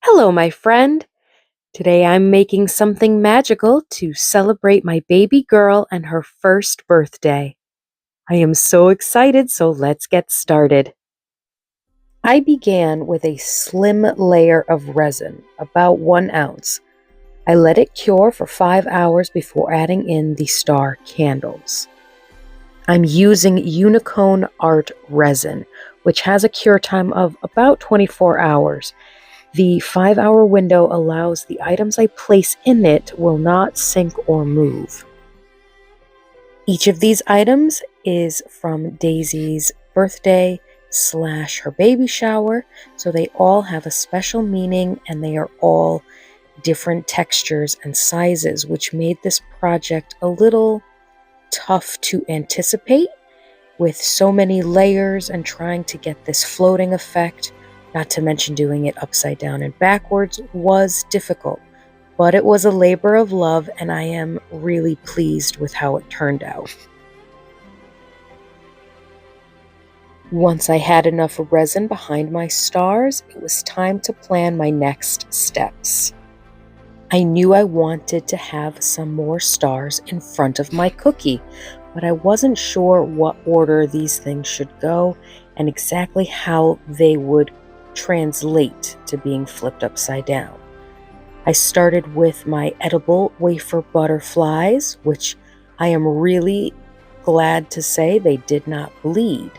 Hello, my friend. Today I'm making something magical to celebrate my baby girl and her first birthday. I am so excited, so let's get started. I began with a slim layer of resin, about 1 ounce. I let it cure for 5 hours before adding in the star candles. I'm using Unicone Art resin, which has a cure time of about 24 hours. The 5-hour window allows the items I place in it will not sink or move. Each of these items is from Daisy's birthday / her baby shower, so they all have a special meaning and they are all different textures and sizes, which made this project a little tough to anticipate with so many layers and trying to get this floating effect. Not to mention doing it upside down and backwards was difficult, but it was a labor of love and I am really pleased with how it turned out. Once I had enough resin behind my stars, it was time to plan my next steps. I knew I wanted to have some more stars in front of my cookie, but I wasn't sure what order these things should go and exactly how they would translate to being flipped upside down. I started with my edible wafer butterflies, which I am really glad to say they did not bleed.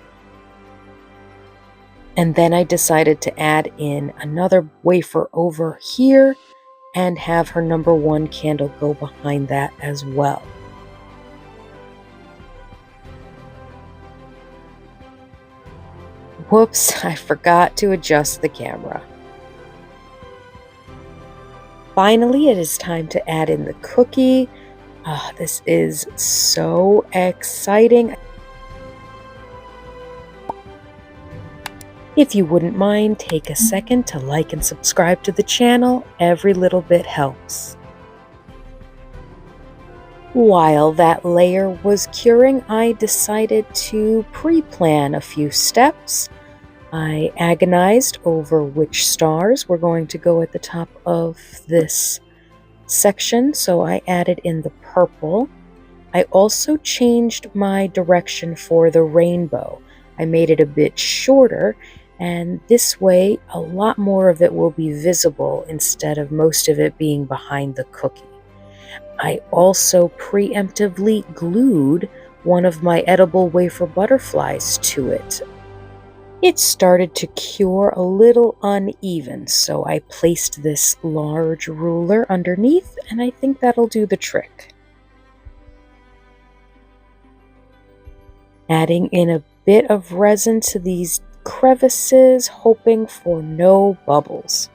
And then I decided to add in another wafer over here and have her number 1 candle go behind that as well. Whoops, I forgot to adjust the camera. Finally, it is time to add in the cookie. This is so exciting. If you wouldn't mind, take a second to like and subscribe to the channel. Every little bit helps. While that layer was curing, I decided to pre-plan a few steps. I agonized over which stars were going to go at the top of this section, so I added in the purple. I also changed my direction for the rainbow. I made it a bit shorter, and this way a lot more of it will be visible instead of most of it being behind the cookie. I also preemptively glued one of my edible wafer butterflies to it. It started to cure a little uneven, so I placed this large ruler underneath, and I think that'll do the trick. Adding in a bit of resin to these crevices, hoping for no bubbles.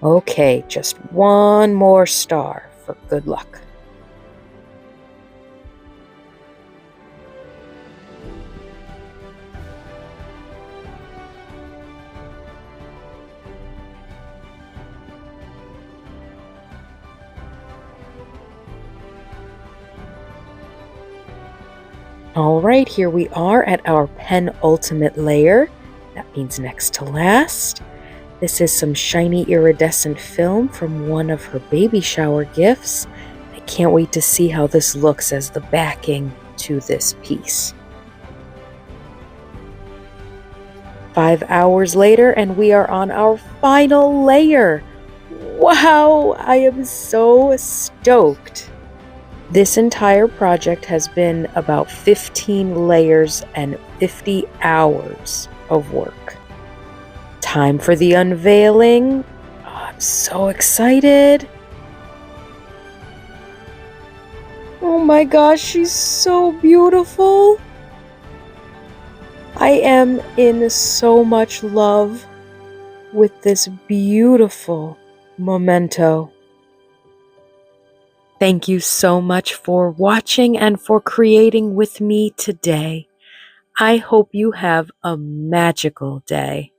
Okay, just one more star for good luck. All right, here we are at our penultimate layer. That means next to last. This is some shiny iridescent film from one of her baby shower gifts. I can't wait to see how this looks as the backing to this piece. 5 hours later, and we are on our final layer. Wow, I am so stoked. This entire project has been about 15 layers and 50 hours of work. Time for the unveiling. Oh, I'm so excited. Oh my gosh, she's so beautiful. I am in so much love with this beautiful memento. Thank you so much for watching and for creating with me today. I hope you have a magical day.